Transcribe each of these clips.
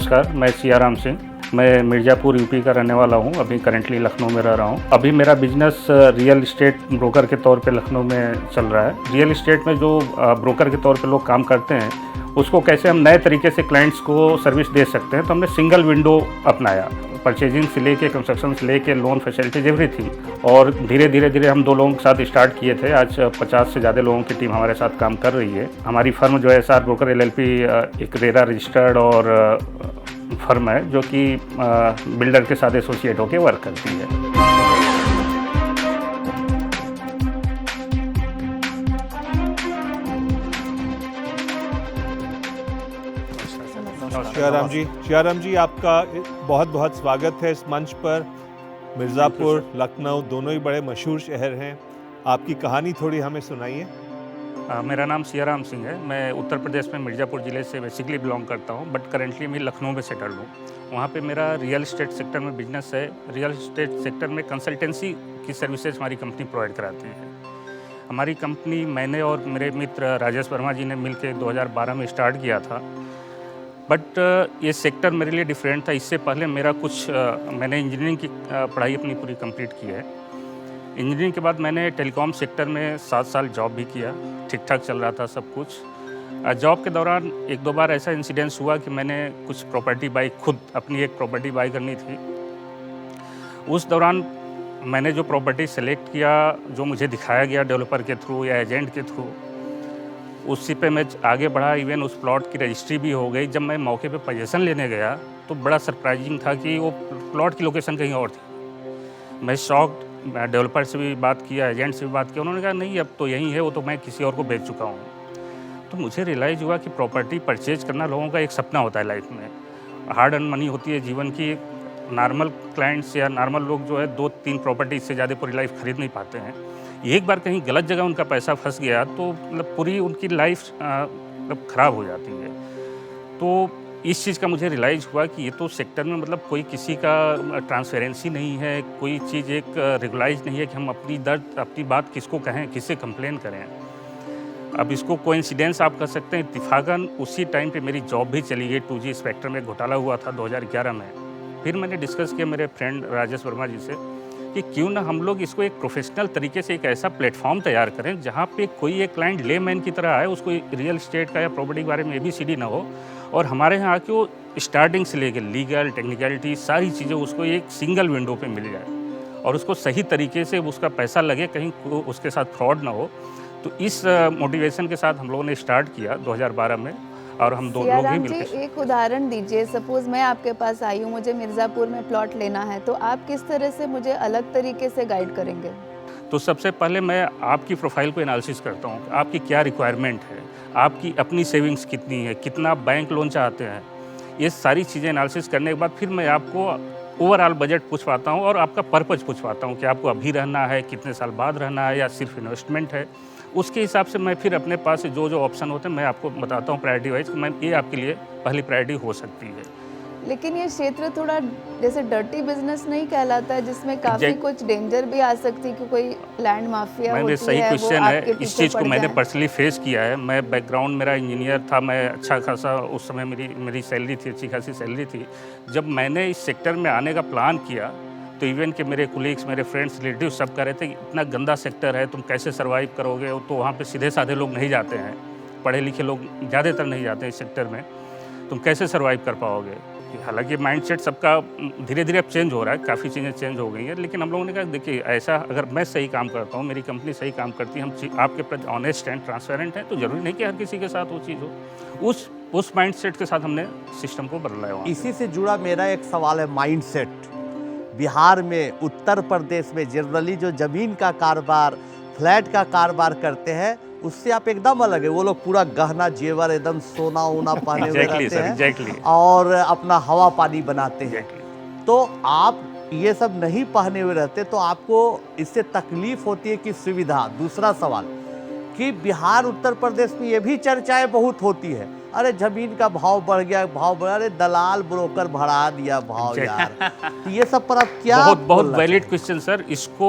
नमस्कार, मैं सियाराम सिंह। मैं मिर्ज़ापुर यूपी का रहने वाला हूँ। अभी करंटली लखनऊ में रह रहा हूँ। अभी मेरा बिज़नेस रियल इस्टेट ब्रोकर के तौर पे लखनऊ में चल रहा है। रियल इस्टेट में जो ब्रोकर के तौर पे लोग काम करते हैं, उसको कैसे हम नए तरीके से क्लाइंट्स को सर्विस दे सकते हैं, तो हमने सिंगल विंडो अपनाया। परचेजिंग से लेके कंस्ट्रक्शन से लेके लोन फैसिलिटीज एवरीथिंग। और धीरे धीरे हम 2 लोगों के साथ स्टार्ट किए थे। आज 50 से ज़्यादा लोगों की टीम हमारे साथ काम कर रही है। हमारी फर्म जो है एसआर ब्रोकर एलएलपी एक रेरा रजिस्टर्ड और फर्म है जो कि बिल्डर के साथ एसोसिएट होकर वर्क करती है। सियाराम जी आपका बहुत बहुत स्वागत है इस मंच पर। मिर्ज़ापुर, लखनऊ दोनों ही बड़े मशहूर शहर हैं। आपकी कहानी थोड़ी हमें सुनाइए। मेरा नाम सियाराम सिंह है। मैं उत्तर प्रदेश में मिर्ज़ापुर ज़िले से बेसिकली बिलोंग करता हूँ, बट करेंटली मैं लखनऊ में सेटल्ड हूँ। वहाँ पे मेरा रियल इस्टेट सेक्टर में बिजनेस है। रियल इस्टेट सेक्टर में कंसल्टेंसी की सर्विसेज हमारी कंपनी प्रोवाइड कराती है। हमारी कंपनी मैंने और मेरे मित्र राजेश वर्मा जी ने मिलकर 2012 में स्टार्ट किया था। बट ये सेक्टर मेरे लिए डिफरेंट था। इससे पहले मेरा मैंने इंजीनियरिंग की पढ़ाई अपनी पूरी कंप्लीट की है। इंजीनियरिंग के बाद मैंने टेलीकॉम सेक्टर में 7 साल जॉब भी किया। ठीक ठाक चल रहा था सब कुछ। जॉब के दौरान 1-2 बार ऐसा इंसिडेंस हुआ कि मैंने कुछ प्रॉपर्टी बाई खुद अपनी एक प्रॉपर्टी बाई करनी थी। उस दौरान मैंने जो प्रॉपर्टी सेलेक्ट किया, जो मुझे दिखाया गया डेवलपर के थ्रू या एजेंट के थ्रू, उसी पे मैं आगे बढ़ा। इवन उस प्लॉट की रजिस्ट्री भी हो गई। जब मैं मौके पे पोजीशन लेने गया तो बड़ा सरप्राइजिंग था कि वो प्लॉट की लोकेशन कहीं और थी। मैं शॉक्ड। डेवलपर से भी बात किया, एजेंट से भी बात किया। उन्होंने कहा नहीं, अब तो यहीं है, वो तो मैं किसी और को बेच चुका हूँ। तो मुझे रियलाइज़ हुआ कि प्रॉपर्टी परचेज करना लोगों का एक सपना होता है लाइफ में। हार्ड अर्न मनी होती है जीवन की। नॉर्मल क्लाइंट्स या नॉर्मल लोग जो है 2-3 प्रॉपर्टी इससे ज़्यादा पूरी लाइफ खरीद नहीं पाते हैं। एक बार कहीं गलत जगह उनका पैसा फंस गया तो मतलब पूरी उनकी लाइफ मतलब ख़राब हो जाती है। तो इस चीज़ का मुझे रियलाइज़ हुआ कि ये तो सेक्टर में मतलब कोई किसी का ट्रांसपेरेंसी नहीं है, कोई चीज़ एक रेगुलाइज नहीं है कि हम अपनी दर्द, अपनी बात किसको कहें, किससे कंप्लेन करें। अब इसको कोइंसिडेंस आप कह सकते हैं। इत्तेफाकन उसी टाइम पे मेरी जॉब भी चली गई। 2G स्पेक्ट्रम में घोटाला हुआ था 2011 में। फिर मैंने डिस्कस किया मेरे फ्रेंड राजेश वर्मा जी से कि क्यों ना हम लोग इसको एक प्रोफेशनल तरीके से एक ऐसा प्लेटफॉर्म तैयार करें जहाँ पे कोई एक क्लाइंट लेमैन की तरह आए, उसको रियल इस्टेट का या प्रॉपर्टी के बारे में ABCD ना हो, और हमारे यहाँ आके वो स्टार्टिंग से लेकर लीगल टेक्निकलिटी सारी चीज़ें उसको एक सिंगल विंडो पे मिल जाए और उसको सही तरीके से उसका पैसा लगे, कहीं उसके साथ फ्रॉड ना हो। तो इस मोटिवेशन के साथ हम लोगों ने स्टार्ट किया 2012 में, और हम 2 लोग ही मिलकर। एक उदाहरण दीजिए। सपोज मैं आपके पास आई हूँ, मुझे मिर्ज़ापुर में प्लॉट लेना है, तो आप किस तरह से मुझे अलग तरीके से गाइड करेंगे? तो सबसे पहले मैं आपकी प्रोफाइल को एनालिसिस करता हूँ, आपकी क्या रिक्वायरमेंट है, आपकी अपनी सेविंग्स कितनी है, कितना बैंक लोन चाहते हैं। ये सारी चीज़ें एनालिसिस करने के बाद फिर मैं आपको ओवरऑल बजट पूछवाता हूँ और आपका पर्पज़ पूछवाता हूँ कि आपको अभी रहना है, कितने साल बाद रहना है, या सिर्फ इन्वेस्टमेंट है। उसके हिसाब से मैं फिर अपने पास जो जो ऑप्शन होते हैं मैं आपको बताता हूँ प्रायोरिटी वाइज कि मैं ये आपके लिए पहली प्रायोरिटी हो सकती है। लेकिन ये क्षेत्र थोड़ा जैसे डर्टी बिजनेस नहीं कहलाता है, जिसमें काफ़ी कुछ डेंजर भी आ सकती है कि कोई लैंड माफिया होती है, सही क्वेश्चन है। इस चीज़ को मैंने जाए। पर्सनली फेस किया है। मैं बैकग्राउंड मेरा इंजीनियर था। मैं अच्छा खासा उस समय मेरी सैलरी थी, अच्छी खासी सैलरी थी। जब मैंने इस सेक्टर में आने का प्लान किया तो इवन के मेरे कोलीग्स, मेरे फ्रेंड्स, रिलेटिव सब कह रहे थे कि इतना गंदा सेक्टर है, तुम कैसे सर्वाइव करोगे। तो वहाँ पे सीधे साधे लोग नहीं जाते हैं, पढ़े लिखे लोग ज़्यादातर नहीं जाते हैं इस सेक्टर में, तुम कैसे सर्वाइव कर पाओगे। हालांकि माइंडसेट सबका धीरे धीरे अब चेंज हो रहा है, काफ़ी चीज़ें चेंज हो गई हैं। लेकिन हम लोगों ने कहा देखिए, ऐसा अगर मैं सही काम करता हूँ, मेरी कंपनी सही काम करती है, हम आपके प्रति ऑनेस्ट एंड ट्रांसपेरेंट हैं, तो ज़रूरी नहीं कि हर किसी के साथ वो चीज़ हो। उस माइंडसेट के साथ हमने सिस्टम को बदला है। इसी से जुड़ा मेरा एक सवाल है, माइंडसेट। बिहार में, उत्तर प्रदेश में जनरली जो ज़मीन का कारोबार, फ्लैट का कारोबार करते हैं, उससे आप एकदम अलग है। वो लोग पूरा गहना जेवर, एकदम सोना वोना पहने हुए रहते हैं और अपना हवा पानी बनाते हैं। तो आप ये सब नहीं पहने हुए रहते, तो आपको इससे तकलीफ होती है कि सुविधा? दूसरा सवाल कि बिहार उत्तर प्रदेश में ये भी चर्चाएं बहुत होती है, अरे जमीन का भाव बढ़ गया, अरे दलाल ब्रोकर बढ़ा दिया भाव यार। तो ये सब पर आप क्या? बहुत वैलिड क्वेश्चन सर। इसको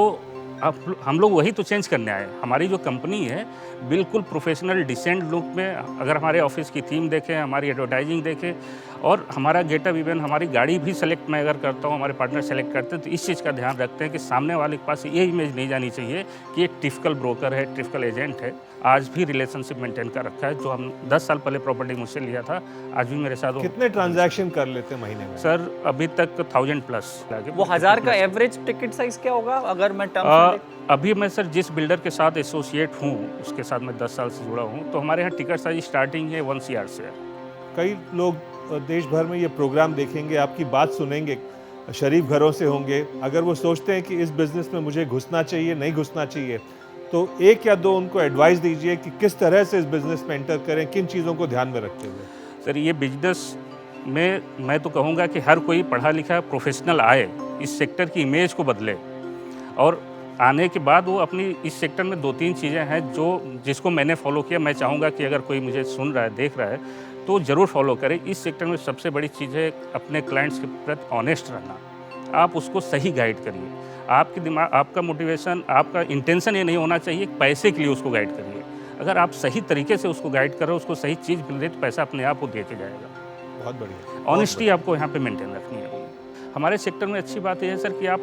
अब हम लोग वही तो चेंज करने आए। हमारी जो कंपनी है बिल्कुल प्रोफेशनल डिसेंट लुक में, अगर हमारे ऑफिस की थीम देखें, हमारी एडवर्टाइजिंग देखें और हमारा गेटअप, इवन हमारी गाड़ी भी सेलेक्ट मैं अगर करता हूँ, हमारे पार्टनर सेलेक्ट करते हैं, तो इस चीज़ का ध्यान रखते हैं कि सामने वाले के पास ये इमेज नहीं जानी चाहिए कि एक टिपिकल ब्रोकर है, टिपिकल एजेंट है। आज भी रिलेशनशिप मेंटेन कर रखा है। जो हम 10 साल पहले प्रॉपर्टी मुझसे लिया था, आज भी मेरे साथ कितने ट्रांजैक्शन कर लेते हैं महीने में? सर अभी तक 1000 प्लस। वो 1000 का एवरेज टिकट साइज क्या होगा अगर मैं टर्म्स अभी मैं सर जिस बिल्डर के साथ एसोसिएट हूँ उसके साथ मैं 10 साल से जुड़ा हूँ, तो हमारे यहाँ टिकट साइज स्टार्टिंग है 1 CR से। कई लोग देश भर में ये प्रोग्राम देखेंगे, आपकी बात सुनेंगे, शरीफ घरों से होंगे। अगर वो सोचते हैं कि इस बिज़नेस में मुझे घुसना चाहिए, नहीं घुसना चाहिए, तो एक या दो उनको एडवाइस दीजिए कि किस तरह से इस बिज़नेस में एंटर करें, किन चीज़ों को ध्यान में रखते हुए। सर ये बिजनेस में मैं तो कहूँगा कि हर कोई पढ़ा लिखा प्रोफेशनल आए, इस सेक्टर की इमेज को बदले, और आने के बाद वो अपनी इस सेक्टर में 2-3 चीज़ें हैं जिसको मैंने फॉलो किया। मैं चाहूँगा कि अगर कोई मुझे सुन रहा है, देख रहा है, तो ज़रूर फॉलो करें। इस सेक्टर में सबसे बड़ी चीज़ है अपने क्लाइंट्स के प्रति ऑनेस्ट रहना। आप उसको सही गाइड करिए। आपके दिमाग, आपका मोटिवेशन, आपका इंटेंशन ये नहीं होना चाहिए पैसे के लिए उसको गाइड करिए। अगर आप सही तरीके से उसको गाइड करो, उसको सही चीज़ मिल रही, तो पैसा अपने आप वो देते जाएगा। बहुत बढ़िया। ऑनेस्टी आपको यहाँ पे मेंटेन रखनी है। हमारे सेक्टर में अच्छी बात यह है सर कि आप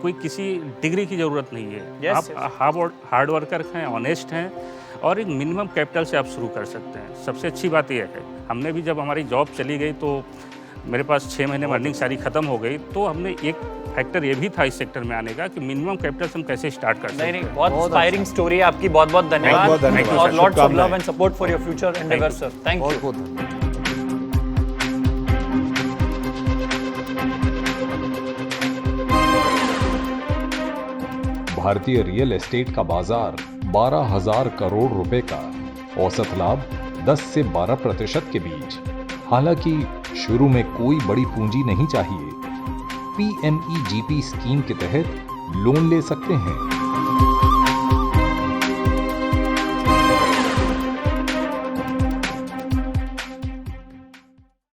कोई किसी डिग्री की ज़रूरत नहीं है। आप हार्ड वर्कर हैं, ऑनेस्ट हैं, और एक मिनिमम कैपिटल से आप शुरू कर सकते हैं। सबसे अच्छी बात यह है, हमने भी जब हमारी जॉब चली गई तो मेरे पास 6 महीने में अर्निंग सारी ख़त्म हो गई, तो हमने एक फैक्टर ये भी था इस सेक्टर में आने का कि मिनिमम कैपिटल से हम कैसे स्टार्ट कर सकते हैं। नहीं, बहुत इंस्पायरिंग स्टोरी है आपकी। बहुत बहुत धन्यवाद और lots of love and support for your future endeavours sir. Thank you. भारतीय रियल एस्टेट का बाजार 12,000 करोड़ रुपए का, औसत लाभ 10 से 12% के बीच। हालांकि शुरू में कोई बड़ी पूंजी नहीं चाहिए। PMEGP स्कीम के तहत लोन ले सकते हैं।